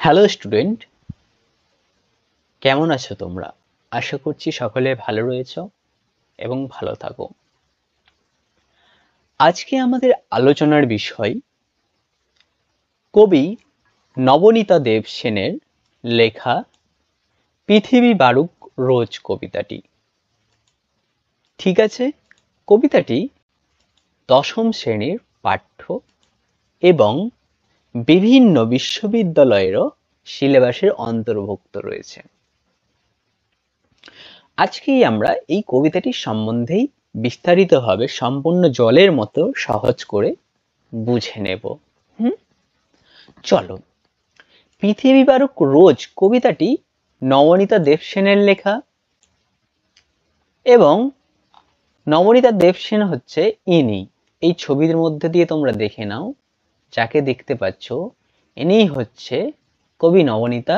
Hello student, কেমন আছো তোমরা? আশা করছি সকলে ভালো রয়েছো এবং ভালো থাকো। আজকে আমাদের আলোচনার বিষয় কবি নবনীতা দেব সেনের লেখা পৃথিবী বারুক রোজ কবিতাটি। ঠিক আছে, কবিতাটি দশম শ্রেণীর পাঠ্য এবং বিভিন্ন বিশ্ববিদ্যালয়েরও সিলেবাসের অন্তর্ভুক্ত রয়েছে। আজকেই আমরা এই কবিতাটির সম্বন্ধেই বিস্তারিতভাবে সম্পূর্ণ জলের মতো সহজ করে বুঝে নেব। চলো, পৃথিবী বারুক রোজ কবিতাটি নবনীতা দেব সেনের লেখা এবং নবনীতা দেব সেন হচ্ছে ইনি। এই ছবির মধ্যে দিয়ে তোমরা দেখে নাও, যাকে দেখতে পাচ্ছ ইনি হচ্ছে কবি নবনীতা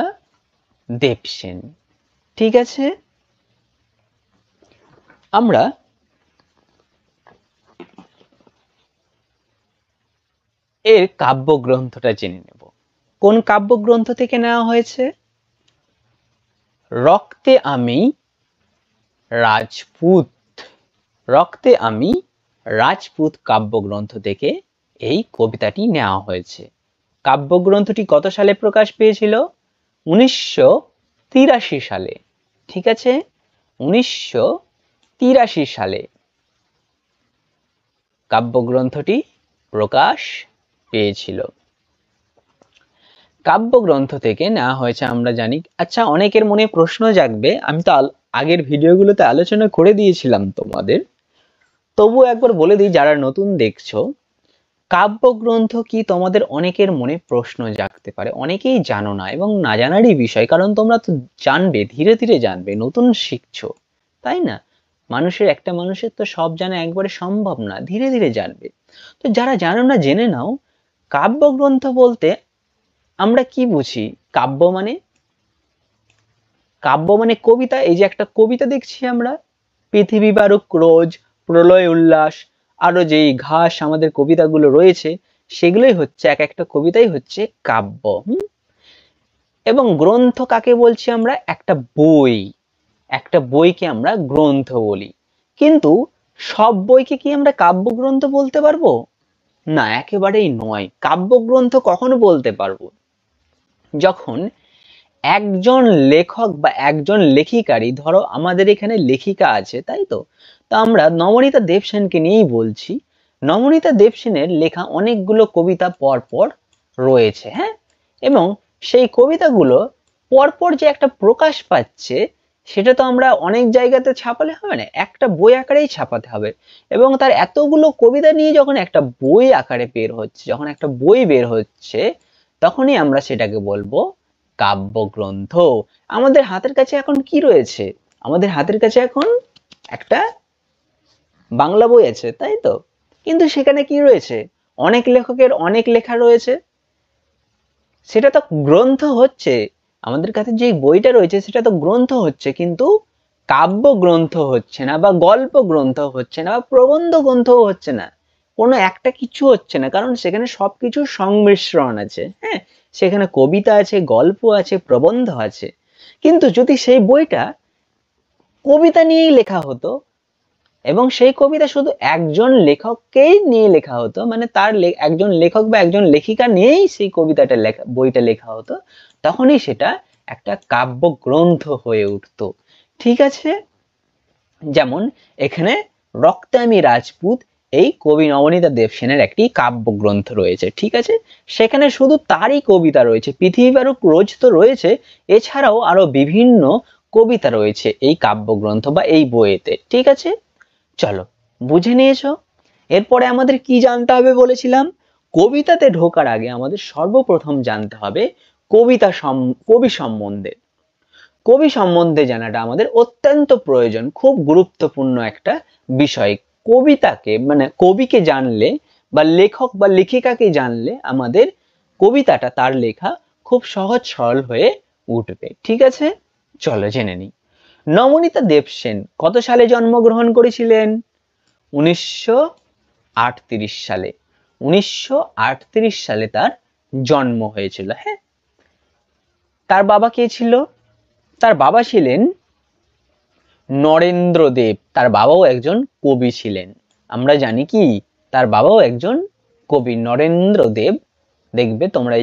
দেব সেন। ঠিক আছে, আমরা এর কাব্যগ্রন্থটা জেনে নেব। কোন কাব্যগ্রন্থ থেকে নেওয়া হয়েছে? রক্তে আমি রাজপুত, রক্তে আমি রাজপুত কাব্যগ্রন্থ থেকে এই কবিতাটি নেওয়া হয়েছে। কাব্যগ্রন্থটি কত সালে প্রকাশ পেয়েছিল? 1983 সালে। ঠিক আছে, 1983 সালে কাব্যগ্রন্থটি প্রকাশ পেয়েছিল। কাব্যগ্রন্থ থেকে নেওয়া হয়েছে আমরা জানি। আচ্ছা, অনেকের মনে প্রশ্ন জাগবে, আমি তো আগের ভিডিওগুলোতে আলোচনা করে দিয়েছিলাম তোমাদের, তবু একবার বলে দিই যারা নতুন দেখছো, কাব্যগ্রন্থ কি তোমাদের অনেকের মনে প্রশ্ন জাগতে পারে, অনেকেই জানো না এবং না জানারই বিষয়, কারণ তোমরা তো জানবে, ধীরে ধীরে জানবে, নতুন শিখছো, তাই না? একটা মানুষের তো সব জানা একবারে সম্ভব না, ধীরে ধীরে জানবে। তো যারা জানো না জেনে নাও, কাব্যগ্রন্থ বলতে আমরা কি বুঝি? কাব্য মানে কবিতা। এই যে একটা কবিতা দেখছি আমরা, পৃথিবী বারুক রোজ, প্রলয় উল্লাস, আরো যেই ঘাস আমাদের কবিতাগুলো রয়েছে, সেগুলোই হচ্ছে, এক একটা কবিতাই হচ্ছে কাব্য। এবং গ্রন্থ কাকে বলছি আমরা? একটা বই, একটা বইকে আমরা গ্রন্থ বলি। কিন্তু সব বইকে কি আমরা কাব্যগ্রন্থ বলতে পারবো? না, একেবারেই নয়। কাব্যগ্রন্থ কখন বলতে পারবো? যখন একজন লেখক বা একজন লেখিকারই, ধরো আমাদের এখানে লেখিকা আছে, তাই তো, তা আমরা নবনীতা দেব সেনকে নিয়েই বলছি। নবনীতা দেব সেনের লেখা অনেকগুলো কবিতা পরপর রয়েছে, হ্যাঁ, এবং সেই কবিতাগুলো পরপর যে একটা প্রকাশ পাচ্ছে, সেটা তো আমরা অনেক জায়গাতে ছাপালে হবে না, একটা বই আকারেই ছাপাতে হবে। এবং তার এতগুলো কবিতা নিয়ে যখন একটা বই আকারে বের হচ্ছে, যখন একটা বই বের হচ্ছে, তখনই আমরা সেটাকে বলবো কাব্যগ্রন্থ। আমাদের হাতের কাছে এখন কি রয়েছে? আমাদের হাতের কাছে এখন একটা বাংলা বই আছে, তাই তো, কিন্তু সেখানে কি রয়েছে? অনেক লেখকের অনেক লেখা রয়েছে, সেটা তো গ্রন্থ হচ্ছে। আমাদের কাছে যে বইটা রয়েছে সেটা তো গ্রন্থ হচ্ছে, কিন্তু কাব্য গ্রন্থ হচ্ছে না, বা গল্প গ্রন্থ হচ্ছে না, বা প্রবন্ধ গ্রন্থও হচ্ছে না, কোনো একটা কিছু হচ্ছে না, কারণ সেখানে সবকিছু সংমিশ্রণ আছে। হ্যাঁ, সেখানে কবিতা আছে, গল্প আছে, প্রবন্ধ আছে। কিন্তু যদি সেই বইটা কবিতা নিয়েই লেখা হতো, এবং সেই কবিতা শুধু একজন লেখককেই নিয়ে লেখা হতো, মানে তার একজন লেখক বা একজন লেখিকা নিয়েই সেই কবিতাটা লেখা, বইটা লেখা হতো, তখনই সেটা একটা কাব্যগ্রন্থ হয়ে উঠতো। ঠিক আছে, যেমন এখানে রক্তে আমি রাজপুত, এই কবি নবনীতা দেব সেনের একটি কাব্যগ্রন্থ রয়েছে। ঠিক আছে, সেখানে শুধু তারই কবিতা রয়েছে। পৃথিবী বারুক রোজ তো রয়েছে, এছাড়াও আরো বিভিন্ন কবিতা রয়েছে এই কাব্যগ্রন্থ বা এই বইয়েতে। ঠিক আছে, চলো, বুঝে নিয়েছো? এরপরে আমাদের কি জানতে হবে বলেছিলাম? কবিতাতে ঢোকার আগে আমাদের সর্বপ্রথম জানতে হবে কবি সম্বন্ধে। কবি সম্বন্ধে জানাটা আমাদের অত্যন্ত প্রয়োজন, খুব গুরুত্বপূর্ণ একটা বিষয়। কবিতাকে মানে কবিকে জানলে, বা লেখক বা লেখিকাকে জানলে, আমাদের কবিতাটা, তার লেখা খুব সহজ সরল হয়ে উঠবে। ঠিক আছে, চলো জেনে নিই। নবনীতা দেব সেন কত সালে জন্মগ্রহণ করেছিলেন? 1938 সালে। 1938 সালে তার জন্ম হয়েছিল। হ্যাঁ, তার বাবা কে ছিল? তার বাবা ছিলেন নরেন্দ্রদেব। তার বাবাও একজন কবি ছিলেন। আমরা জানি কি তার বাবাও একজন কবি, নরেন্দ্রদেব। দেখবে তোমরা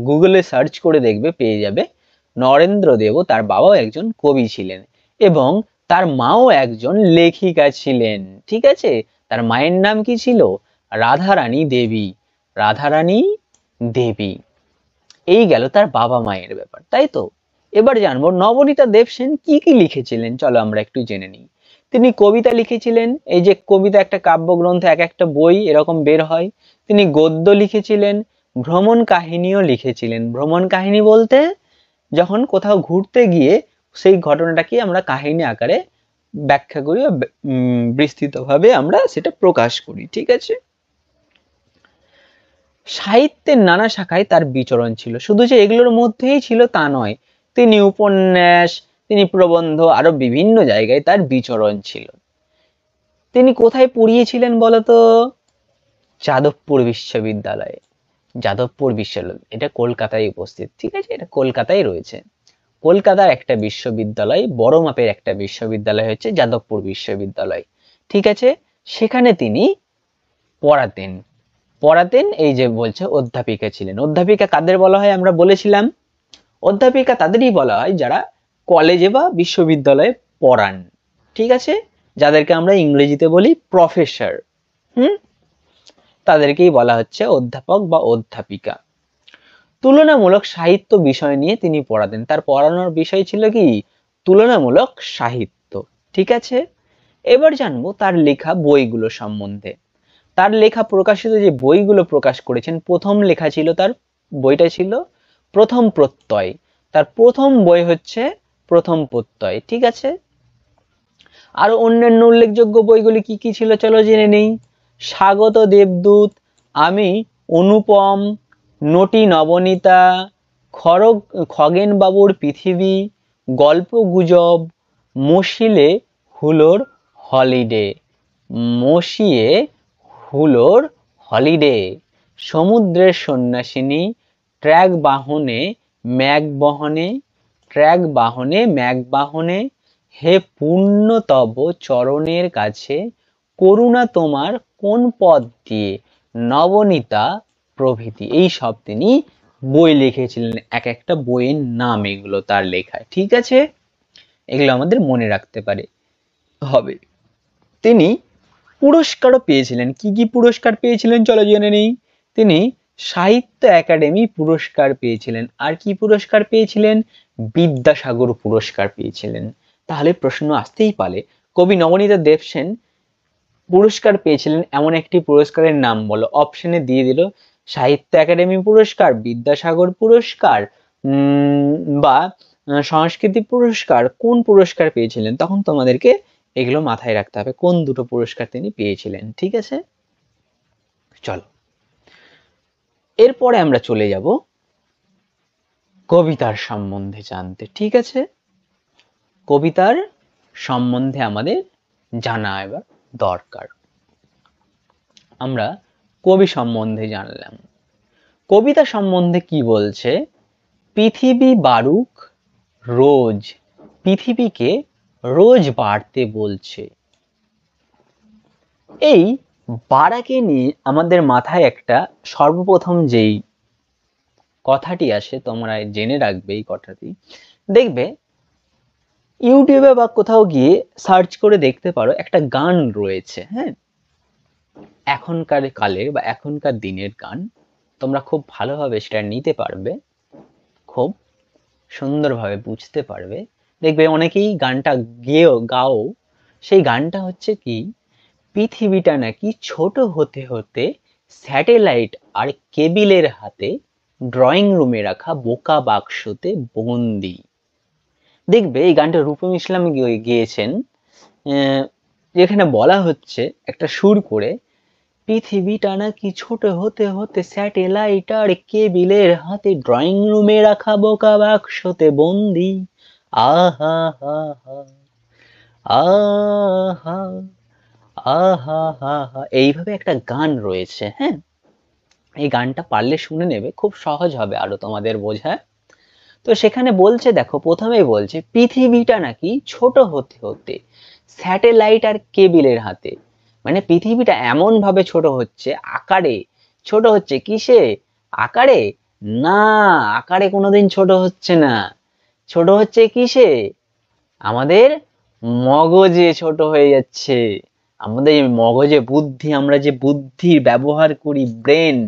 গুগলে সার্চ করে দেখবে, পেয়ে যাবে। নরেন্দ্রদেব ও তার বাবাও একজন কবি ছিলেন এবং তার মাও একজন লেখিকা ছিলেন। ঠিক আছে, তার মায়ের নাম কি ছিল? রাধারানী দেবী। রাধারানী দেবী। এই গেল তার বাবা মায়ের ব্যাপার, তাই তো। এবার জানবো নবনীতা দেবসেন কি কি লিখেছিলেন, চলো আমরা একটু জেনে নিই। তিনি কবিতা লিখেছিলেন, এই যে কবিতা একটা কাব্যগ্রন্থ, এক একটা বই এরকম বের হয়। তিনি গদ্য লিখেছিলেন, ভ্রমণ কাহিনীও লিখেছিলেন। ভ্রমণ কাহিনী বলতে যখন কোথাও ঘুরতে গিয়ে সেই ঘটনাটাকে আমরা কাহিনী আকারে ব্যাখ্যা করি, বিস্তৃতভাবে আমরা সেটা প্রকাশ করি। ঠিক আছে। সাহিত্যের নানা শাখায় তার বিচরণ ছিল, শুধু যে এগুলোর মধ্যেই ছিল তা নয়। তিনি উপন্যাস, তিনি প্রবন্ধ, আরো বিভিন্ন জায়গায় তার বিচরণ ছিল। তিনি কোথায় পড়িয়েছিলেন বলতো? যাদবপুর বিশ্ববিদ্যালয়ে। যাদবপুর বিশ্ববিদ্যালয় এটা কলকাতায় উপস্থিত। ঠিক আছে, এটা কলকাতায় রয়েছে। কলকাতার একটা বিশ্ববিদ্যালয়, বড় মাপের একটা বিশ্ববিদ্যালয় হচ্ছে যাদবপুর বিশ্ববিদ্যালয়। ঠিক আছে, সেখানে তিনি পড়াতেন। পড়াতেন, এই যে বলছে অধ্যাপিকা ছিলেন। অধ্যাপিকা কাদের বলা হয় আমরা বলেছিলাম? অধ্যাপিকা তাদেরই বলা হয় যারা কলেজে বা বিশ্ববিদ্যালয়ে পড়ান। ঠিক আছে, যাদেরকে আমরা ইংরেজিতে বলি প্রফেসর। তাদেরকেই বলা হচ্ছে অধ্যাপক বা অধ্যাপিকা। তুলনামূলক সাহিত্য বিষয় নিয়ে তিনি পড়াতেন। তার পড়ানোর বিষয় ছিল কি? তুলনামূলক সাহিত্য। ঠিক আছে, এবার জানবো তার লেখা বইগুলো সম্বন্ধে। তার লেখা প্রকাশিত যে বইগুলো প্রকাশ করেছেন, প্রথম লেখা ছিল তার, বইটা ছিল প্রথম প্রত্যয়। তার প্রথম বই হচ্ছে প্রথম প্রত্যয়। ঠিক আছে, আরো অন্যান্য উল্লেখযোগ্য বইগুলি কি কি ছিল চলো জেনে নেই। স্বাগত দেবদূত, আমি অনুপম, নটি নবনীতা, খগেন বাবুর পৃথিবী, গল্প গুজব, মশিলে হুলোর হলিডে, মশিয়ে হুলোর হলিডে, সমুদ্রের সন্ন্যাসিনী, ট্র্যাক বাহনে ম্যাগ বহনে, ট্র্যাক বাহনে ম্যাগ বাহনে, হে পূর্ণ তব চরণের কাছে, করুণা তোমার কোন পদ দিয়ে, নবনীতা প্রভৃতি। এই সব তিনি বই লিখেছিলেন। এক একটা বইয়ের নাম এগুলো তার লেখা। ঠিক আছে, এগুলো আমাদের মনে রাখতে পারে হবে। তিনি পুরস্কারও পেয়েছিলেন। কি কি পুরস্কার পেয়েছিলেন চলো জেনে নেই। তিনি সাহিত্য একাডেমি পুরস্কার পেয়েছিলেন। আর কি পুরস্কার পেয়েছিলেন? বিদ্যাসাগর পুরস্কার পেয়েছিলেন। তাহলে প্রশ্ন আসতেই পারে, কবি নবনীতা দেবসেন পুরস্কার পেয়েছিলেন এমন একটি পুরস্কারের নাম বলো। অপশনে দিয়ে দিল সাহিত্য একাডেমি পুরস্কার, বিদ্যাসাগর পুরস্কার, বা সংস্কৃতি পুরস্কার। কোন পুরস্কার পেয়েছিলেন? তখন তোমাদেরকে এগুলো মাথায় রাখতে হবে, কোন দুটো পুরস্কার তিনি পেয়েছিলেন। ঠিক আছে, চলো এরপরে আমরা চলে যাব কবিতার সম্বন্ধে জানতে। ঠিক আছে, কবিতার সম্বন্ধে আমাদের জানা এবার দরকার। আমরা কবি সম্বন্ধে জানলাম। কবিতা সম্বন্ধে কি বলছে? পৃথিবী বাড়ুক রোজ, পৃথিবীকে রোজ বাড়তে বলছে। এই বাড়াকে নিয়ে আমাদের মাথায় একটা সর্বপ্রথম যেই কথাটি আসে, তোমরা জেনে রাখবে এই কথাটি। দেখবে ইউটিউবে বা কোথাও গিয়ে সার্চ করে দেখতে পারো, একটা গান রয়েছে, হ্যাঁ, এখনকার কালের বা এখনকার দিনের গান। তোমরা খুব ভালোভাবে সেটা নিতে পারবে, খুব সুন্দরভাবে বুঝতে পারবে। দেখবে অনেকেই গানটা গাও। সেই গানটা হচ্ছে কি, পৃথিবীটা নাকি ছোট হতে হতে স্যাটেলাইট আর কেবিলের হাতে, ড্রয়িং রুমে রাখা বোকা বাক্সতে বন্দি। দেখবে এই গানটা রূপম ইসলাম গেয়েছেন। যেখানে বলা হচ্ছে একটা সুর করে, পৃথিবীটা নাকি ছোট হতে হতে স্যাটেলাইট আর কেবিলের হাতে, ড্রয়িং রুমে রাখা বোকা বাক্সতে বন্দি। আহা হা হা, আহা আহা হা হা। এইভাবে একটা গান রয়েছে, হ্যাঁ। এই গানটা পারলে শুনে নেবে, খুব সহজ হবে আরো তোমাদের বোঝা। তো সেখানে বলছে, দেখো প্রথমেই বলছে পৃথিবীটা নাকি ছোট হতে হতে স্যাটেলাইট আর কেবিলের হাতে। মানে পৃথিবীটা এমন ভাবে ছোট হচ্ছে, আকারে ছোট হচ্ছে, কিসে? আকারে না, আকারে কোনোদিন ছোট হচ্ছে না। ছোট হচ্ছে কিসে? আমাদের মগজে ছোট হয়ে যাচ্ছে। আমাদের মগজে বুদ্ধি, আমরা যে বুদ্ধির ব্যবহার করি, ব্রেন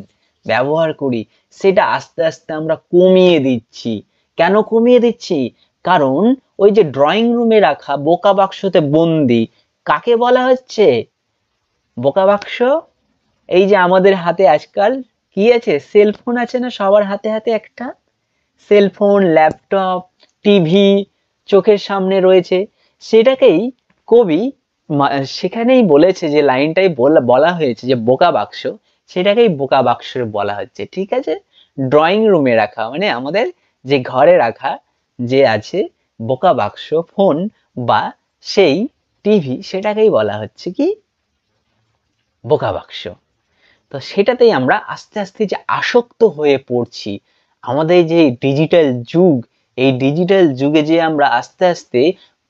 ব্যবহার করি, সেটা আস্তে আস্তে আমরা কমিয়ে দিচ্ছি। কেন কমিয়ে দিচ্ছি? কারণ ওই যে ড্রয়িং রুমে রাখা বোকা বাক্সতে বন্দি, কাকে বলা হচ্ছে বোকা বাক্স? এই যে আমাদের হাতে আজকাল কি আছে, সেলফোন আছে না, সবার হাতে হাতে একটা সেলফোন, ল্যাপটপ, টিভি চোখের সামনে রয়েছে। সেটাকেই কবি সেখানেই বলেছে, যে লাইনটাই বলা হয়েছে যে বোকা বাক্স, সেটাকেই বোকা বাক্স বলা হচ্ছে। ঠিক আছে, ড্রয়িং রুমে রাখা মানে আমাদের যে ঘরে রাখা যে আছে বোকা বাক্স, ফোন বা সেই টিভি, সেটাকেই বলা হচ্ছে কি বোকা বাক্স। তো সেটাতেই আমরা আস্তে আস্তে যে আসক্ত হয়ে পড়ছি, আমাদের যে ডিজিটাল যুগ, এই ডিজিটাল যুগে যে আমরা আস্তে আস্তে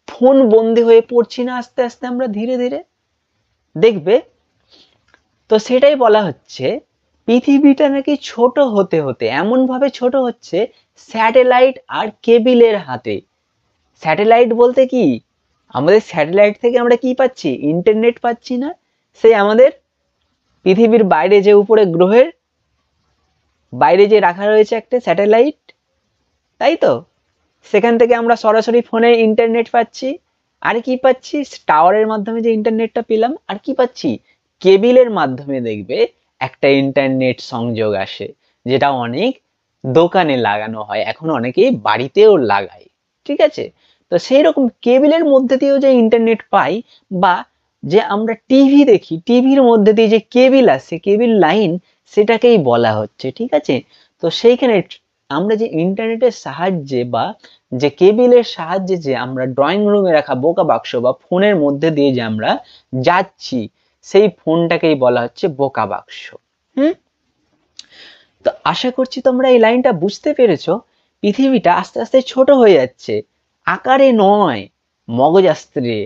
ফোন বন্দি হয়ে পড়ছি না, আস্তে আস্তে আমরা ধীরে ধীরে দেখবে। তো সেটাই বলা হচ্ছে পৃথিবীটা নাকি ছোট হতে হতে এমন ভাবে ছোট হচ্ছে স্যাটেলাইট আর কেবিলের হাতে। স্যাটেলাইট বলতে কি, আমাদের স্যাটেলাইট থেকে আমরা কি পাচ্ছি? ইন্টারনেট পাচ্ছি না? সেই আমাদের পৃথিবীর বাইরে যে উপরে গ্রহের বাইরে যে রাখা রয়েছে একটা স্যাটেলাইট, তাই তো? সেখান থেকে আমরা সরাসরি ফোনে ইন্টারনেট পাচ্ছি। আর কি পাচ্ছি? টাওয়ারের মাধ্যমে যে ইন্টারনেটটা পেলাম। আর কি পাচ্ছি? কেবিলের মাধ্যমে দেখবে একটা ইন্টারনেট সংযোগ আসে, যেটা অনেক দোকানে লাগানো হয়, এখন অনেকেই বাড়িতেও লাগায়। ঠিক আছে, তো সেই রকম কেবিলের মধ্যে দিয়েও যে ইন্টারনেট পাই, বা যে আমরা টিভি দেখি, টিভির মধ্যে দিয়ে যে কেবিল আসে, কেবিল লাইন, সেটাকেই বলা হচ্ছে। ঠিক আছে, তো সেইখানে আমরা যে ইন্টারনেটের সাহায্যে বা যে কেবিলের সাহায্যে যে আমরা ড্রয়িং রুমে রাখা বোকা বাক্স বা ফোনের মধ্যে দিয়ে যে আমরা যাচ্ছি, সেই ফোনটাকেই বলা হচ্ছে বোকা বাক্স। হুম, তো আশা করছি তোমরা এই লাইনটা বুঝতে পেরেছো। পৃথিবীটা আস্তে আস্তে ছোট হয়ে যাচ্ছে, আকারে নয়, মগজাস্ত্রে।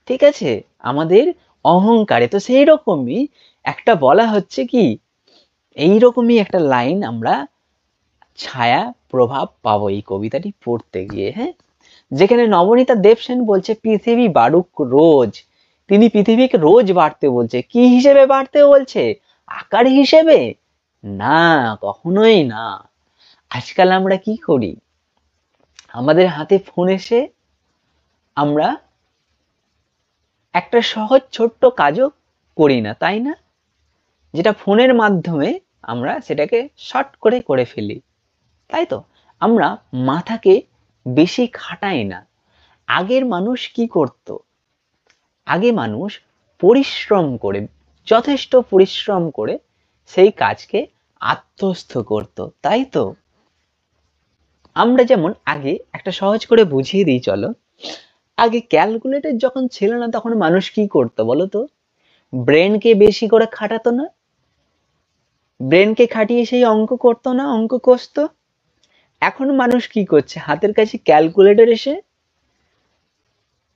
ঠিক আছে, আমাদের অহংকারে। তো সেই রকমই একটা বলা হচ্ছে কি, এইরকমই একটা লাইন আমরা ছায়া প্রভাব পাবো এই কবিতাটি পড়তে গিয়ে। হ্যাঁ, যেখানে নবনীতা দেবসেন বলছে পৃথিবী বাড়ুক রোজ। তিনি পৃথিবীকে রোজ বাড়তে বলছে। কি হিসেবে বাড়তে বলছে? আকার হিসেবে না, কখনোই না। আজকাল আমরা কি করি, আমাদের হাতে ফোন এসে আমরা একটা সহজ ছোট্ট কাজও করি না, তাই না? যেটা ফোনের মাধ্যমে আমরা সেটাকে শর্ট করে করে ফেলি, তাই তো? আমরা মাথাকে বেশি খাটাই না। আগের মানুষ কি করত? আগে মানুষ পরিশ্রম করে, যথেষ্ট পরিশ্রম করে সেই কাজকে আত্মস্থ করত, তাই তো? আমরা যেমন আগে একটা সহজ করে বুঝিয়ে দিই চলো। আগে ক্যালকুলেটর যখন ছিল না, তখন মানুষ কি করতো বলো তো? ব্রেনকে বেশি করে খাটাতো না? ব্রেনকে খাটিয়ে সেই অঙ্ক করতো না, অঙ্ক কষতো? এখন মানুষ কি করছে? হাতের কাছে ক্যালকুলেটর এসে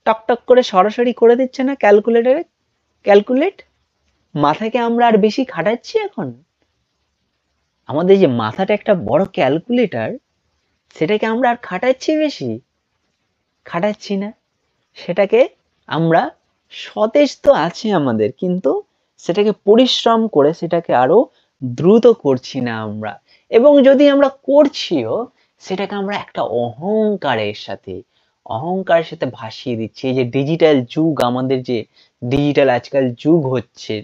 টক টক করে সরাসরি করে দিচ্ছে না ক্যালকুলেটরে ক্যালকুলেট। মাথাকে আমরা আর বেশি খাটাচ্ছি এখন? আমাদের যে মাথাটা একটা বড় ক্যালকুলেটর, সেটাকে আমরা আর খাটাচ্ছি বেশি? খাটাচ্ছি না। সেটাকে আমরা সতেজ তো আছে আমাদের, কিন্তু সেটাকে পরিশ্রম করে সেটাকে আরো দ্রুত করছি না আমরা। এবং যদি আমরা করছিও, সেটাকে আমরা একটা অহংকারের সাথে ভাসিয়ে দিচ্ছি। এই যে ডিজিটাল যুগ, আমাদের যে ডিজিটাল আজকাল যুগ হচ্ছে,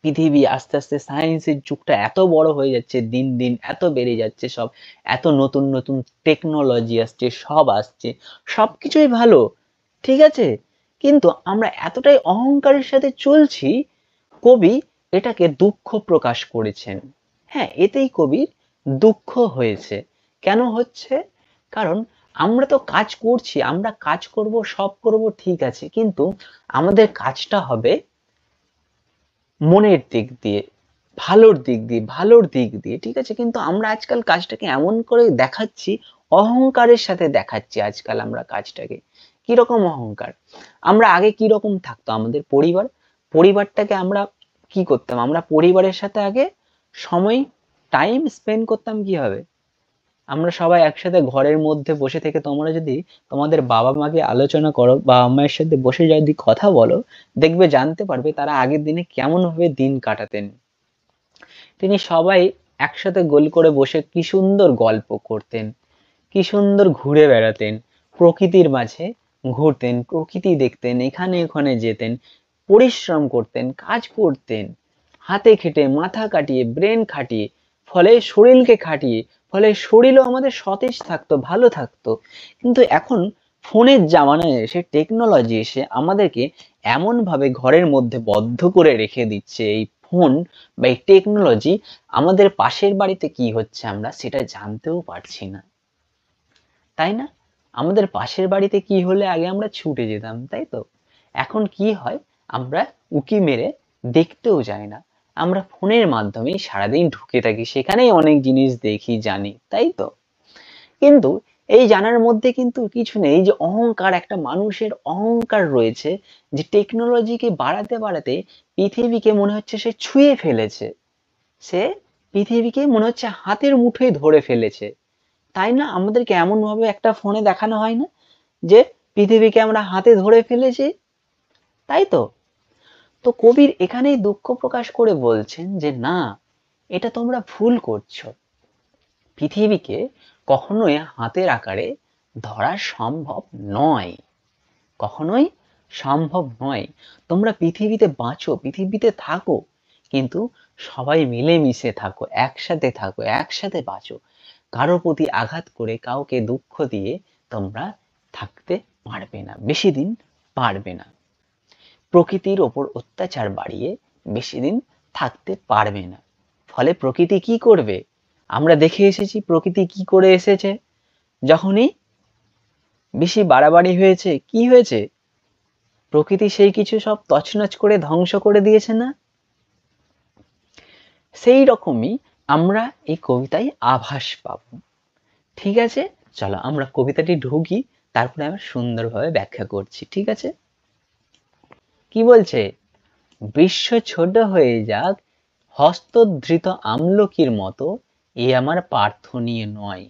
পৃথিবী আস্তে আস্তে সায়েন্সের যুগটা এত বড় হয়ে যাচ্ছে, দিন দিন এত বেড়ে যাচ্ছে, সব এত নতুন নতুন টেকনোলজি আসছে, সব আসছে, সবকিছুই ভালো, ঠিক আছে, কিন্তু আমরা এতটাই অহংকারের সাথে চলছি। কবি এটাকে দুঃখ প্রকাশ করেছেন। হ্যাঁ, এতেই কবির দুঃখ হয়েছে। কেন হচ্ছে? কারণ আমরা তো কাজ করছি, আমরা কাজ করব, সব করব, ঠিক আছে, কিন্তু আমাদের কাজটা হবে মনের দিক দিয়ে, ভালোর দিক দিয়ে, ঠিক আছে, কিন্তু আমরা আজকাল কাজটাকে এমন করে দেখাচ্ছি অহংকারের সাথে দেখাচ্ছি আজকাল আমরা কাজটাকে। কিরকম অহংকার? আমরা আগে কিরকম থাকতো আমাদের পরিবারটাকে আমরা কি করতাম? আমরা পরিবারের সাথে আগে সময় টাইম স্পেন্ড করতাম কিভাবে? আমরা সবাই একসাথে ঘরের মধ্যে বসে থেকে তোমরা যদি তোমাদের বাবা মাকে আলোচনা করো, বাবা মায়ের সাথে বসে যদি কথা বলো, দেখবে জানতে পারবে তারা আগের দিনে কেমন ভাবে দিন কাটাতেন। তিনি সবাই একসাথে গোল করে বসে কি সুন্দর গল্প করতেন, কি সুন্দর ঘুরে বেড়াতেন, প্রকৃতির মাঝে ঘুরতেন, প্রকৃতি দেখতেন, এখানে ওখানে যেতেন, পরিশ্রম করতেন, কাজ করতেন, হাতে খেটে মাথা কাটিয়ে ব্রেন খাটিয়ে, ফলে শরীরকে খাটিয়ে, ফলে শরীরও আমাদের সতেজ থাকতো, ভালো থাকতো। কিন্তু এখন ফোনের জামানায় এসে, টেকনোলজি এসে আমাদেরকে এমন ভাবে ঘরের মধ্যে বদ্ধ করে রেখে দিচ্ছে এই ফোন বা এই টেকনোলজি, আমাদের পাশের বাড়িতে কি হচ্ছে আমরা সেটা জানতেও পারছি না, তাই না? আমাদের পাশের বাড়িতে কি হলে আগে আমরা ছুটে যেতাম, তাই তো? এখন কি হয়, আমরা উঁকি মেরে দেখতেও যাই না, আমরা ফোনের মাধ্যমেই সারাদিন ঢুকে থাকি, সেখানেই অনেক জিনিস দেখি, জানি, তাই তো? কিন্তু এই জানার মধ্যে কিন্তু কিছু নেই, এই যে অহংকার, একটা মানুষের অহংকার রয়েছে, যে টেকনোলজিকে বাড়াতে বাড়াতে পৃথিবীকে মনে হচ্ছে সে ছুঁয়ে ফেলেছে, সে পৃথিবীকে মনে হচ্ছে হাতের মুঠোয় ধরে ফেলেছে, তাই না? আমাদেরকে এমন ভাবে একটা ফোনে দেখানো হয় না যে পৃথিবীকে আমরা হাতে ধরে ফেলেছি, তাই তো? তো কবির এখানেই দুঃখ প্রকাশ করে বলছেন যে না, এটা তোমরা ভুল করছো। পৃথিবীকে কখনোই হাতের আকারে ধরা সম্ভব নয়, কখনোই সম্ভব নয়। তোমরা পৃথিবীতে বাঁচো, পৃথিবীতে থাকো, কিন্তু সবাই মিলেমিশে থাকো, একসাথে থাকো, একসাথে বাঁচো। কারো প্রতি আঘাত করে, কাউকে দুঃখ দিয়ে তোমরা থাকতে পারবে না, বেশি দিন পারবে না। প্রকৃতির ওপর অত্যাচার বাড়িয়ে বেশি দিন থাকতে পারবে না। ফলে প্রকৃতি কি করবে? আমরা দেখে এসেছি প্রকৃতি কি করে এসেছে। যখনই বেশি বাড়াবাড়ি হয়েছে, কি হয়েছে? প্রকৃতি সেই কিছু সব তছনছ করে ধ্বংস করে দিয়েছে না? সেই রকমই আমরা এই কবিতায় আভাস পাবো। ঠিক আছে, চলো আমরা কবিতাটি ঢুকি, তারপরে আমরা সুন্দরভাবে ব্যাখ্যা করছি, ঠিক আছে? কি বলছে? বিশ্ব ছোট হয়ে যাক হস্তধৃত আমলকির মতো, এ আমার প্রার্থনীয় নয়।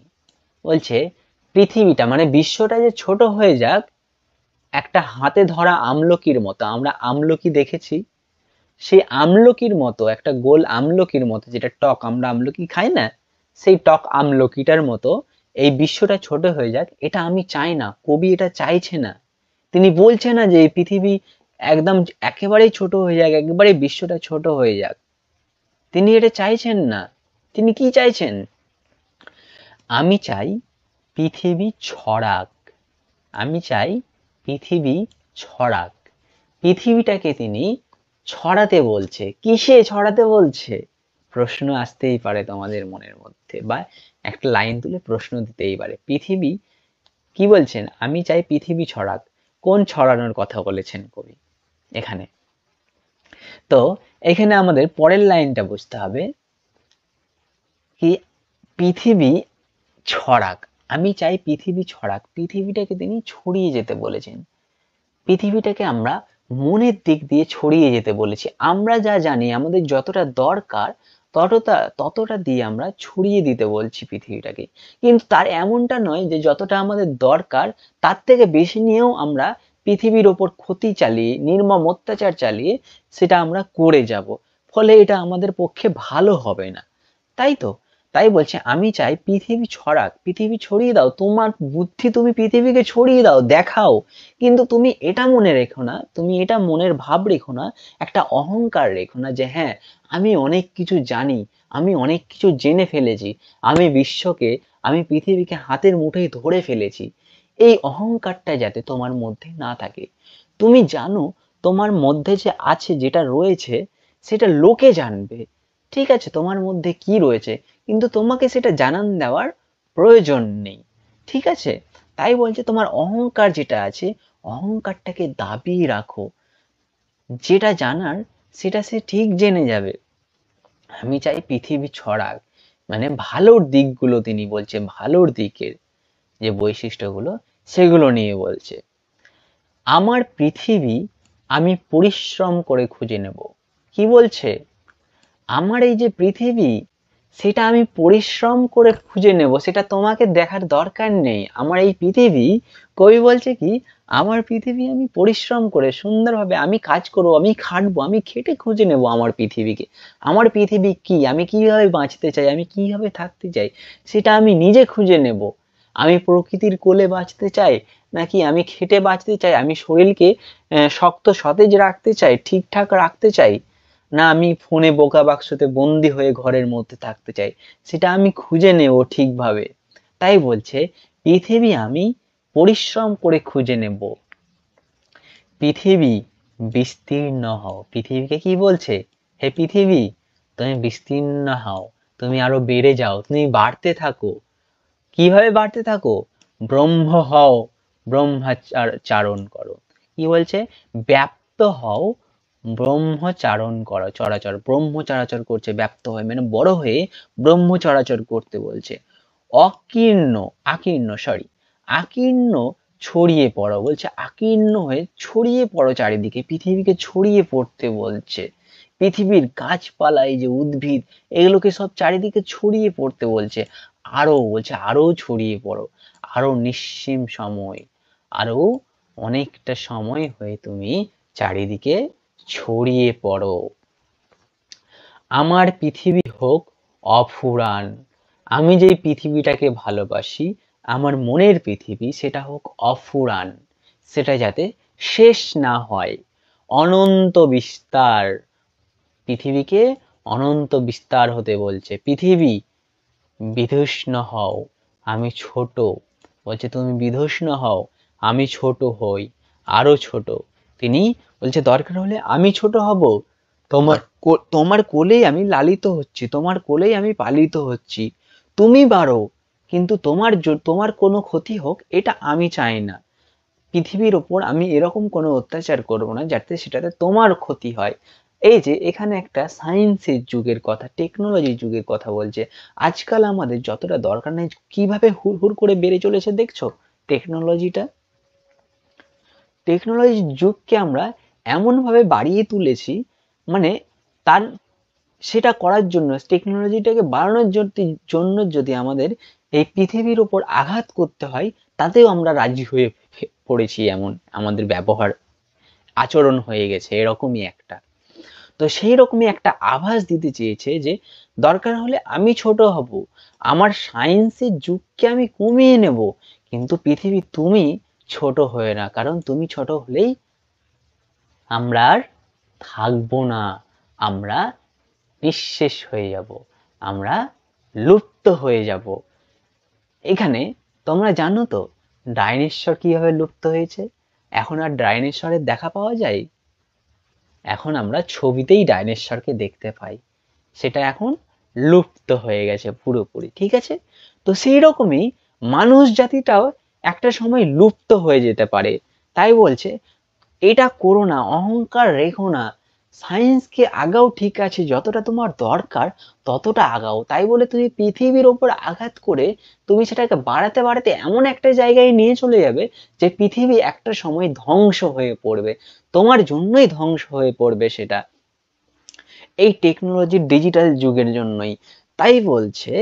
বলছে পৃথিবীটা মানে বিশ্বটা যে ছোট হয়ে যাক একটা হাতে ধরা আমলকির মতো, আমরা আমলকি দেখেছি, সেই আমলকির মতো, একটা গোল আমলকির মতো, যেটা টক, আমরা আমলকি খাই না, সেই টক আমলকিটার মতো এই বিশ্বটা ছোট হয়ে যাক, এটা আমি চাই না। কবি এটা চাইছে না। তিনি বলছে না যে এই পৃথিবী একদম একেবারেই ছোট হয়ে যাক, একেবারে বিশ্বটা ছোট হয়ে যাক, তিনি এটা চাইছেন না। তিনি কি চাইছেন? আমি চাই পৃথিবী ছড়াক, আমি চাই পৃথিবী ছড়াক। পৃথিবীটাকে তিনি ছড়াতে বলছে। কিসে ছড়াতে বলছে? প্রশ্ন আসতেই পারে তোমাদের মনের মধ্যে, বা একটা লাইন তুলে প্রশ্ন দিতেই পারে। পৃথিবী কি বলছেন? আমি চাই পৃথিবী ছড়াক। কোন ছড়ানোর কথা বলেছেন কবি এখানে? তো এখানে আমাদের পরের লাইনটা বুঝতে হবে কি, পৃথিবী ছড়াক, আমি চাই পৃথিবী ছড়াক। পৃথিবীটাকে তিনি ছড়িয়ে যেতে বলেছেন। পৃথিবীটাকে আমরা মনের দিক দিয়ে ছড়িয়ে যেতে বলেছি। আমরা যা জানি, আমাদের যতটা দরকার ততটা দিয়ে আমরা ছড়িয়ে দিতে বলছি পৃথিবীটাকে। কিন্তু তার এমনটা নয় যে যতটা আমাদের দরকার তার থেকে বেশি নিয়েও আমরা পৃথিবীর ওপর ক্ষতি চালিয়ে, নির্মম অত্যাচার চালিয়ে সেটা আমরা করে যাব। ফলে এটা আমাদের পক্ষে ভালো হবে না, তাই তো? তাই বলছে আমি চাই পৃথিবী ছড়াক, পৃথিবী ছড়িয়ে দাও, তোমার বুদ্ধি তুমি পৃথিবীকে ছড়িয়ে দাও, দেখাও। কিন্তু তুমি এটা মনে রেখো না, তুমি এটা মনের ভাব রেখো না, একটা অহংকার রেখো না যে হ্যাঁ আমি অনেক কিছু জানি, আমি অনেক কিছু জেনে ফেলেছি, আমি বিশ্বকে, আমি পৃথিবীকে হাতের মুঠোয় ধরে ফেলেছি। এই অহংকারটা যাতে তোমার মধ্যে না থাকে। তুমি জানো তোমার মধ্যে যে আছে, যেটা রয়েছে সেটা লোকে জানবে, ঠিক আছে, তোমার মধ্যে কি রয়েছে, কিন্তু তোমাকে সেটা জানান দেওয়ার প্রয়োজন নেই, ঠিক আছে? তাই বলছে তোমার অহংকার যেটা আছে, অহংকারটাকে দাবিয়ে রাখো। যেটা জানার সেটা সে ঠিক জেনে যাবে। আমি চাই পৃথিবী ছড়াক, মানে ভালোর দিকগুলো তিনি বলছে, ভালোর দিকের, যে বৈশিষ্ট্যগুলো সেগুলো নিয়ে বলছে। আমার পৃথিবী আমি পরিশ্রম করে খুঁজে নেব। কি বলছে? আমার এই যে পৃথিবী, সেটা আমি পরিশ্রম করে খুঁজে নেব, সেটা তোমাকে দেখার দরকার নেই। আমার এই পৃথিবী, কবি বলছে কি, আমার পৃথিবী আমি পরিশ্রম করে সুন্দরভাবে আমি কাজ করবো, আমি খাটবো, আমি খেটে খুঁজে নেব আমার পৃথিবীকে। আমার পৃথিবী কি, আমি কিভাবে বাঁচতে চাই, আমি কিভাবে থাকতে চাই, সেটা আমি নিজে খুঁজে নেব। আমি প্রকৃতির কোলে বাঁচতে চাই, নাকি আমি খেটে বাঁচতে চাই, আমি শরীরকে শক্ত সতেজ রাখতে চাই, ঠিকঠাক রাখতে চাই, না আমি ফোনে বোকা বাক্সতে বন্দি হয়ে ঘরের মধ্যে থাকতে চাই, সেটা আমি খুঁজে নেব ঠিকভাবে। তাই বলছে পৃথিবী আমি পরিশ্রম করে খুঁজে নেব। পৃথিবী বিস্তীর্ণ হও। পৃথিবীকে কি বলছে? হে পৃথিবী, তুমি বিস্তীর্ণ হও, তুমি আরো বেড়ে যাও, তুমি বাড়তে থাকো। কিভাবে বাড়তে থাকো? ব্রহ্ম হও, ব্রহ্মচারণ করো। কি বলছে? ব্যাপ্ত হও, ব্রহ্মচারণ করো, চরাচর ব্রহ্ম চরাচর করছে, ব্যাপ্ত হয়ে মানে বড় হয়ে ব্রহ্ম চরাচর করতে বলছে। অকীর্ণ, আকীর্ণ সরি, আকীর্ণ ছড়িয়ে পড়ো বলছে, আকীর্ণ হয়ে ছড়িয়ে পড়ো চারিদিকে, পৃথিবীকে ছড়িয়ে পড়তে বলছে। পৃথিবীর গাছপালা, এই যে উদ্ভিদ, এগুলোকে সব চারিদিকে ছড়িয়ে পড়তে বলছে। আরো বলছে আরো ছড়িয়ে পড়ো, আরো নিঃসীম সময়, আরো অনেকটা সময় হয়ে তুমি চারিদিকে ছড়িয়ে পড়ো। আমার পৃথিবী হোক অফুরান। আমি যেই পৃথিবীটাকে ভালোবাসি, আমার মনের পৃথিবী, সেটা হোক অফুরান, সেটা যাতে শেষ না হয়। অনন্ত বিস্তার, পৃথিবীকে অনন্ত বিস্তার হতে বলছে। পৃথিবী বিধুষ্ণ হও, আমি ছোট, বলছে তুমি বিধুষ্ণ হও, আমি ছোট হই, আরো ছোট। তিনি বলছে দরকার হলে আমি ছোট হব, তোমার তোমার কোলেই আমি লালিত হচ্ছি, তোমার কোলেই আমি পালিত হচ্ছি। তুমি বাড়ো, কিন্তু তোমার কোনো ক্ষতি হোক এটা আমি চাই না। পৃথিবীর ওপর আমি এরকম কোনো অত্যাচার করব না যাতে সেটাতে তোমার ক্ষতি হয়। এই যে এখানে একটা সায়েন্সের যুগের কথা, টেকনোলজির যুগের কথা বলছে। আজকাল আমাদের যতটা দরকার নেই, কিভাবে হুড় করে বেড়ে চলেছে দেখছো টেকনোলজিটা। টেকনোলজির যুগকে আমরা এমন ভাবে বাড়িয়ে তুলেছি, মানে তার সেটা করার জন্য, টেকনোলজিটাকে বাড়ানোর জন্য যদি আমাদের এই পৃথিবীর উপর আঘাত করতে হয়, তাতেও আমরা রাজি হয়ে পড়েছি, এমন আমাদের ব্যবহার আচরণ হয়ে গেছে এরকমই একটা। তো সেই রকমই একটা আভাস দিতে চেয়েছে যে দরকার হলে আমি ছোট হব, আমার সায়েন্সের যুগকে আমি কমিয়ে নেব, কিন্তু পৃথিবী তুমি ছোট হয়ে না, কারণ তুমি ছোট হলেই আমরা আর থাকবো না, আমরা নিঃশেষ হয়ে যাব, আমরা লুপ্ত হয়ে যাব। এখানে তোমরা জানো তো ডাইনোসর কিভাবে লুপ্ত হয়েছে? এখন আর ডাইনোসরের দেখা পাওয়া যায়? এখন আমরা ছবিতেই ডাইনোসরকে দেখতে পাই, সেটা এখন লুপ্ত হয়ে গেছে পুরোপুরি, ঠিক আছে? তো সেই রকমই মানুষ জাতিটাও একটা সময় লুপ্ত হয়ে যেতে পারে। তাই বলছে এটা করো না, অহংকার রেখো না, সায়েন্সকে আগাও, ঠিক আছে, যতটা তোমার দরকার ততটা আগাও। তাই বলে তুমি পৃথিবীর ওপর আঘাত করে তুমি সেটাকে বাড়াতে বাড়াতে এমন একটা জায়গায় নিয়ে চলে যাবে যে পৃথিবী একটা সময় ধ্বংস হয়ে পড়বে, তোমার জন্যই ধ্বংস হয়ে পড়বে সেটা, এই টেকনোলজির ডিজিটাল যুগের জন্যই। তাই বলছে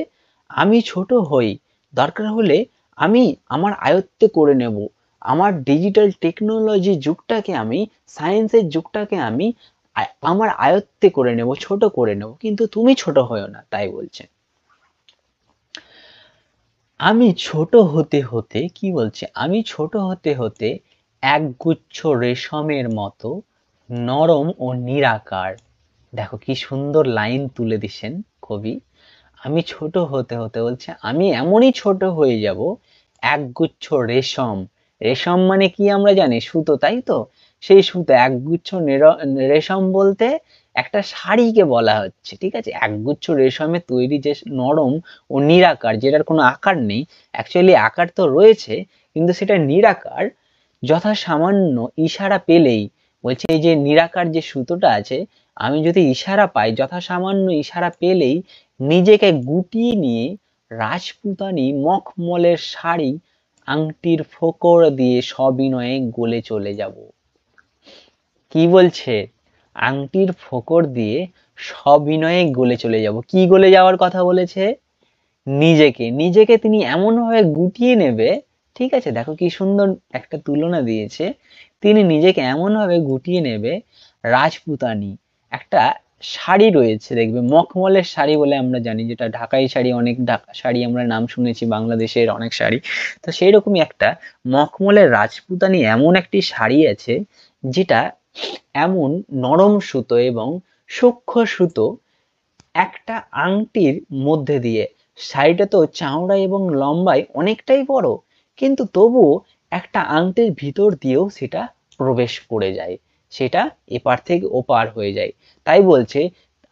আমি ছোট হই, দরকার হলে আমি আমার আয়ত্তে করে নেব, আমার ডিজিটাল টেকনোলজি যুগটাকে আমি, সায়েন্সের যুগটাকে আমি আমার আয়ত্তে করে নেব, ছোট করে নেব, কিন্তু তুমি ছোট হয়েও না। তাই বলছে আমি ছোট হতে হতে, কি বলছে, আমি ছোট হতে হতে একগুচ্ছ রেশমের মতো নরম ও নিরাকার। দেখো কি সুন্দর লাইন তুলে দিছেন কবি। আমি ছোট হতে হতে বলছে আমি এমনই ছোট হয়ে যাব, একগুচ্ছ রেশম। রেশম মানে কি আমরা জানি, সুতো, তাই তো? সেই সুতো, একগুচ্ছ রেশম বলতে একটা শাড়িকে বলা হচ্ছে, ঠিক আছে? একগুচ্ছ রেশমে তৈরি যে নরম ও নিরাকার, যেটার কোনো আকার নেই, অ্যাকচুয়ালি আকার তো রয়েছে কিন্তু সেটা নিরাকার, যথা সামান্য ইশারা পেলেই, বলছে এই যে নিরাকার যে সুতোটা আছে, আমি যদি ইশারা পাই, যথা সামান্য ইশারা পেলেই নিজেকে গুটিয়ে নিয়ে রাজপুতানি মখমলের শাড়ি আংটির ফোকর দিয়ে সবিনয়ে গলে চলে যাব। কি বলছে? আংটির ফোকর দিয়ে সবিনয়ে গলে চলে যাব। কি গলে যাওয়ার কথা বলেছে? নিজেকে। নিজেকে তিনি এমন ভাবে গুটিয়ে নেবে, ঠিক আছে, দেখো কি সুন্দর একটা তুলনা দিয়েছে। তিনি নিজেকে এমন ভাবে গুটিয়ে নেবে, রাজপুতানি একটা শাড়ি রয়েছে দেখবে, মখমলের শাড়ি বলে আমরা জানি, যেটা ঢাকাই শাড়ি, অনেক ঢাকা শাড়ি আমরা নাম শুনেছি, বাংলাদেশের অনেক শাড়ি। তো সেই রকমই একটা মখমলের রাজপুতানি এমন একটি শাড়ি আছে, যেটা এমন নরম সুতো এবং সূক্ষ্ম সুতো একটা আংটির মধ্যে দিয়ে, শাড়িটা তো চওড়া এবং লম্বায় অনেকটাই বড়, কিন্তু তবুও একটা আংটির ভিতর দিয়েও সেটা প্রবেশ করে যায়, সেটা এপার থেকে ওপার হয়ে যায়। তাই বলছে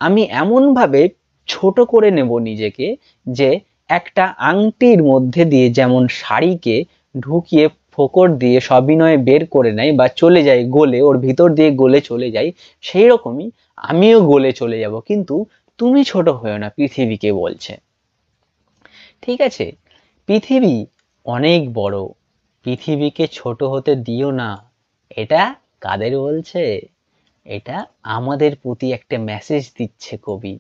আমি এমন ভাবে ছোট করে নেব নিজেকে, যে একটা আংটির মধ্যে দিয়ে যেমন শাড়িকে ঢুকিয়ে ফোকর দিয়ে সবিনয়ে বের করে নেয় বা চলে যায় গলে, ওর ভিতর দিয়ে গলে চলে যায়, সেই রকমই আমিও গলে চলে যাব, কিন্তু তুমি ছোট হয়েও না, পৃথিবীকে বলছে। ঠিক আছে? পৃথিবী অনেক বড়, পৃথিবীকে ছোট হতে দিও না। এটা কাদের বলছে? এটা আমাদের প্রতি একটা মেসেজ দিচ্ছে কবি,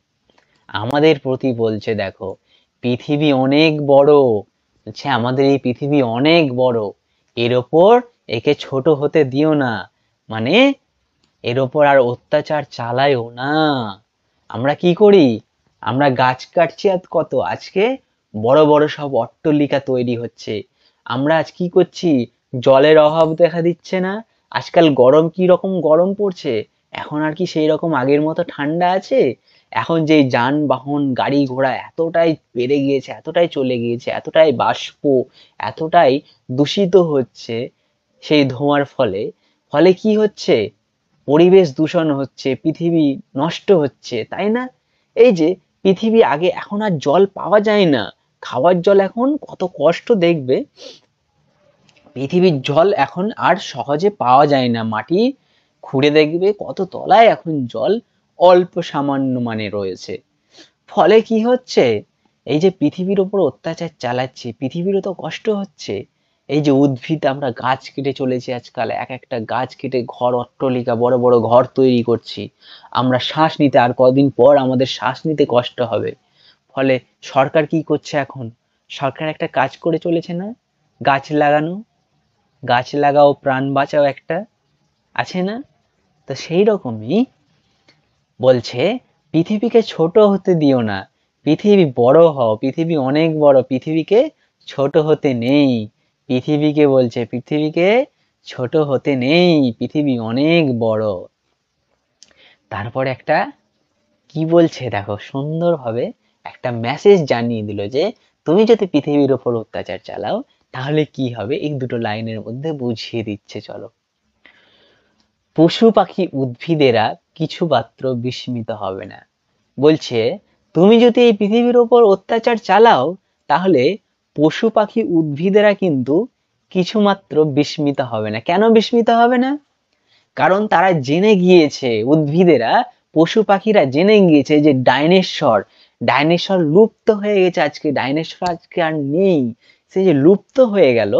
আমাদের প্রতি বলছে দেখো, পৃথিবী অনেক বড়, বলছে আমাদের এই পৃথিবী অনেক বড়, এর ওপর একে ছোট হতে দিও না, মানে এর ওপর আর অত্যাচার চালায়ও না। আমরা কি করি? আমরা গাছ কাটছি, আজ কত, আজকে বড় বড় সব অট্টালিকা তৈরি হচ্ছে। আমরা আজ কি করছি? জলের অভাব দেখা দিচ্ছে না, আজকাল গরম কি রকম গরম পড়ছে, এখন আর কি সেই রকম আগের মতো ঠান্ডা আছে? এখন যে যানবাহন গাড়ি ঘোড়া এতটাই বেড়ে গিয়েছে, এতটাই চলে গিয়েছে, এতটাই বাষ্প, এতটাই দূষিত হচ্ছে, সেই ধোঁয়ার ফলে, ফলে কি হচ্ছে? পরিবেশ দূষণ হচ্ছে, পৃথিবী নষ্ট হচ্ছে, তাই না? এই যে পৃথিবী আগে, এখন আর জল পাওয়া যায় না, খাওয়ার জল এখন কত কষ্ট দেখবে, পৃথিবীর জল এখন আর সহজে পাওয়া যায় না, মাটি খুঁড়ে দেখবে কত তলায় এখন জল অল্প সামান্য মানে রয়েছে। ফলে কি হচ্ছে? এই যে পৃথিবীর ওপর অত্যাচার চালাচ্ছে, পৃথিবীরও তো কষ্ট হচ্ছে। এই যে উদ্ভিদ, আমরা গাছ কেটে চলেছি, আজকাল এক একটা গাছ কেটে ঘর, অট্টালিকা, বড় বড় ঘর তৈরি করছি, আমরা শ্বাস নিতে, আর কদিন পর আমাদের শ্বাস নিতে কষ্ট হবে। ফলে সরকার কি করছে এখন? সরকার একটা কাজ করে চলেছে না, গাছ লাগানো, গাছ লাগাও প্রাণ বাঁচাও, একটা আছে না? তো সেই রকমই বলছে পৃথিবীকে ছোট হতে দিও না, পৃথিবী বড় হও, পৃথিবী অনেক বড়, পৃথিবীকে ছোট হতে নেই। পৃথিবীকে বলছে পৃথিবীকে ছোট হতে নেই, পৃথিবী অনেক বড়। তারপর একটা কি বলছে দেখো, সুন্দরভাবে একটা মেসেজ জানিয়ে দিল, যে তুমি যদি পৃথিবীর ওপর অত্যাচার চালাও তাহলে কি হবে, এই দুটো লাইনের মধ্যে বুঝিয়ে দিচ্ছে, চলো। পশু পাখি উদ্ভিদেরা কিছু মাত্র বিস্মিত হবে না। বলছে তুমি যদি এই পৃথিবীর ওপর অত্যাচার চালাও, তাহলে পশু পাখি উদ্ভিদেরা কিন্তু কিছুমাত্র বিস্মিত হবে না। কেন বিস্মিত হবে না? কারণ তারা জেনে গিয়েছে, উদ্ভিদেরা, পশু পাখিরা জেনে গিয়েছে যে ডাইনোসর, ডাইনোসর লুপ্ত হয়ে গেছে, আজকে ডাইনোসর আজকে আর নেই, সে যে লুপ্ত হয়ে গেল,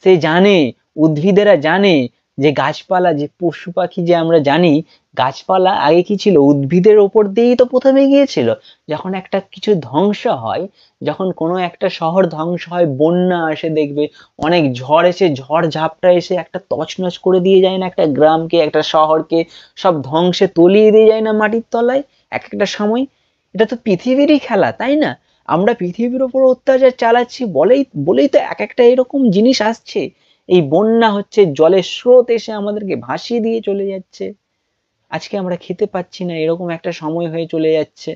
সে জানে, উদ্ভিদেরা জানে যে গাছপালা, যে পশু পাখি, যে আমরা জানি গাছপালা আগে কি ছিল, উদ্ভিদের ওপর দিয়েই তো প্রথমে গিয়েছিল। যখন একটা কিছু ধ্বংস হয়, যখন কোনো একটা শহর ধ্বংস হয়, বন্যা আসে দেখবে, অনেক ঝড় এসে, ঝড় ঝাপটা এসে একটা তছনছ করে দিয়ে যায় না, একটা গ্রামকে, একটা শহরকে সব ধ্বংসে তলিয়ে দিয়ে যায় না মাটির তলায় এক একটা সময়। এটা তো পৃথিবীরই খেলা, তাই না? আমরা পৃথিবীর উপর অত্যাচার চালাচ্ছি বলেই বলেই তো এক একটা এরকম জিনিস আসছে। এই বন্যা হচ্ছে, জলের স্রোত এসে আমাদেরকে ভাসিয়ে দিয়ে চলে যাচ্ছে, আজকে আমরা খেতে পাচ্ছি না, এরকম একটা সময় হয়ে চলে যাচ্ছে।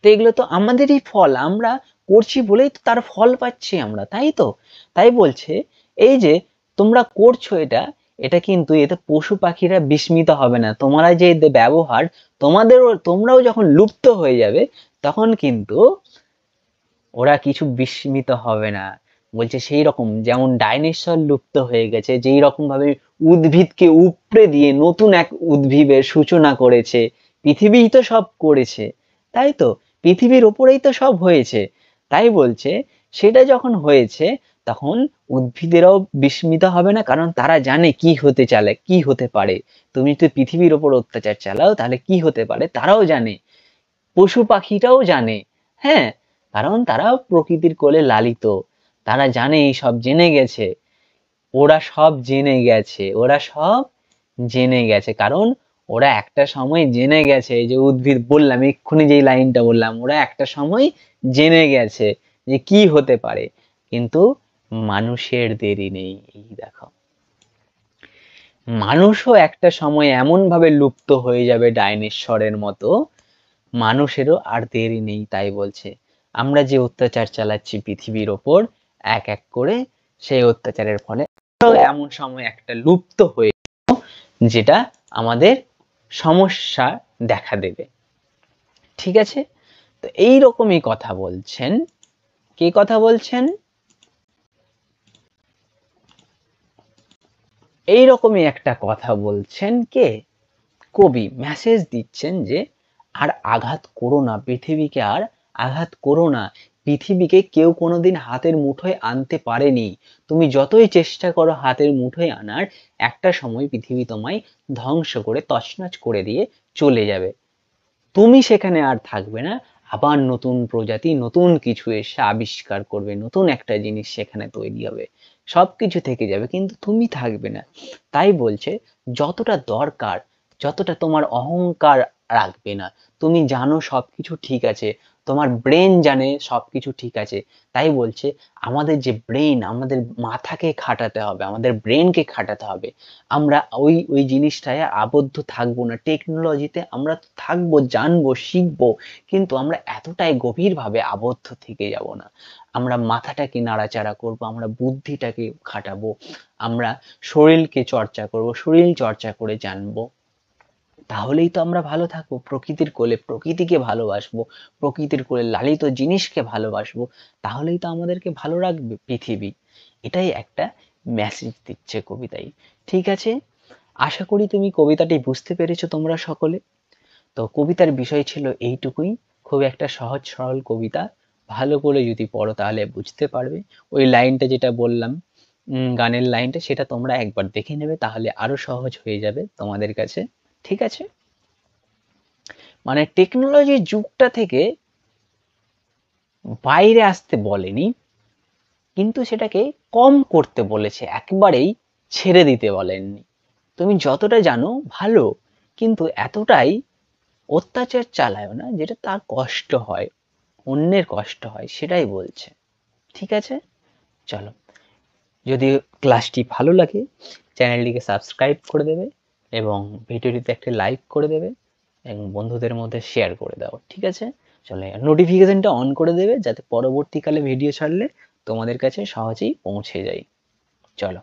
তো এগুলো তো আমাদেরই ফল, আমরা করছি বলেই তো তার ফল পাচ্ছি আমরা, তাই তো? তাই বলছে এই যে তোমরা করছো এটা, এটা কিন্তু, এতে পশু পাখিরা বিস্মিত হবে না, তোমরা যে এদের ব্যবহার, তোমরাও যখন লুপ্ত হয়ে যাবে, তখন কিন্তু ওরা কিছু বিস্মিত হবে না। বলছে সেই রকম যেমন ডাইনোসর লুপ্ত হয়ে গেছে, যেই রকম ভাবে উদ্ভিদকে উপড়ে দিয়ে নতুন এক উদ্ভিদের সূচনা করেছে, পৃথিবীই তো সব করেছে, তাই তো? পৃথিবীর ওপরেই তো সব হয়েছে। তাই বলছে সেটা যখন হয়েছে, তখন উদ্ভিদেরাও বিস্মিত হবে না, কারণ তারা জানে কি হতে চালে, কি হতে পারে। তুমি যদি পৃথিবীর ওপর অত্যাচার চালাও তাহলে কি হতে পারে তারাও জানে, পশু পাখিটাও জানে। হ্যাঁ, কারণ তারা প্রকৃতির কোলে লালিত, তারা জানে, এই সব জেনে গেছে, ওরা সব জেনে গেছে, ওরা সব জেনে গেছে, কারণ ওরা একটা সময় জেনে গেছে। এই যে উদ্ভিদ বললাম, এক্ষুনি যেই লাইনটা বললাম, ওরা একটা সময় জেনে গেছে যে কি হতে পারে, কিন্তু মানুষের দেরি নেই। এই দেখো, মানুষও একটা সময় এমন ভাবে লুপ্ত হয়ে যাবে ডাইনোসরের মতো, মানুষেরও আর দেরি নেই। তাই বলছে আমরা যে অত্যাচার চালাচ্ছি পৃথিবীর ওপর এক এক করে, সেই অত্যাচারের ফলে এমন সময় একটা লুপ্ত হয়ে যেটা আমাদের সমস্যা দেখা দেবে। ঠিক আছে, তো এইরকমই কথা বলছেন, কে কথা বলছেন? এইরকমই একটা কথা বলছেন কে? কবি মেসেজ দিচ্ছেন যে আর আঘাত করো না, পৃথিবীকে আর আঘাত করো না। পৃথিবীকে কেউ কোনোদিন হাতের মুঠোয় আনতে পারেনি। তুমি যতই চেষ্টা করো হাতের মুঠোয় আনার, একটা সময় পৃথিবী তোমায় ধ্বংস করে তছনছ করে দিয়ে চলে যাবে। তুমি সেখানে আর থাকবে না, আবার নতুন প্রজাতি নতুন কিছু এসে আবিষ্কার করবে, নতুন একটা জিনিস সেখানে তৈরি হবে, সবকিছু থেকে যাবে কিন্তু তুমি থাকবে না। তাই বলছে যতটা দরকার, যতটা তোমার অহংকার রাখবে না। তুমি জানো সবকিছু ঠিক আছে, তোমার ব্রেন জানে সবকিছু ঠিক আছে। তাই বলছে আমাদের যে ব্রেন, আমাদের মাথাকে খাটাতে হবে, আমাদের ব্রেনকে খাটাতে হবে। আমরা ওই ওই জিনিসটায় আবদ্ধ থাকবো না। টেকনোলজিতে আমরা থাকবো, জানবো, শিখবো, কিন্তু আমরা এতটাই গভীরভাবে আবদ্ধ থেকে যাব না। আমরা মাথাটাকে নাড়াচাড়া করব, আমরা বুদ্ধিটাকে খাটাবো, আমরা শরীরকে চর্চা করব, শরীর চর্চা করে জানবো। তাহলেই তো আমরা ভালো থাকবো, প্রকৃতির কোলে প্রকৃতিকে ভালোবাসবো, প্রকৃতির কোলে লালিত জিনিসকে ভালোবাসবো। তাহলেই তো আমাদেরকে ভালো রাখবে পৃথিবী। এটাই একটা মেসেজ দিচ্ছে কবিতায়। ঠিক আছে, আশা করি তুমি কবিতাটি বুঝতে পেরেছো তোমরা সকলে। তো কবিতার বিষয় ছিল এইটুকুই, খুব একটা সহজ সরল কবিতা। ভালো করে যদি পড়ো তাহলে বুঝতে পারবে। ওই লাইনটা যেটা বললাম, গানের লাইনটা, সেটা তোমরা একবার দেখে নেবে, তাহলে আরো সহজ হয়ে যাবে তোমাদের কাছে। ঠিক আছে, মানে টেকনোলজির যুগটা থেকে বাইরে আসতে বলেনি, কিন্তু সেটাকে কম করতে বলেছে, একেবারেই ছেড়ে দিতে বলেননি। তুমি যতটা জানো ভালো, কিন্তু এতটাই অত্যাচার চালায় না যেটা তার কষ্ট হয়, অন্যের কষ্ট হয়, সেটাই বলছে। ঠিক আছে, চলো, যদি ক্লাসটি ভালো লাগে চ্যানেলটিকে সাবস্ক্রাইব করে দেবে এবং ভিডিওটিতে একটা লাইক করে দেবে এবং বন্ধুদের মধ্যে শেয়ার করে দাও। ঠিক আছে, চলে নোটিফিকেশনটা অন করে দেবে যাতে পরবর্তীকালে ভিডিও ছাড়লে তোমাদের কাছে সহজেই পৌঁছে যায়। চলো।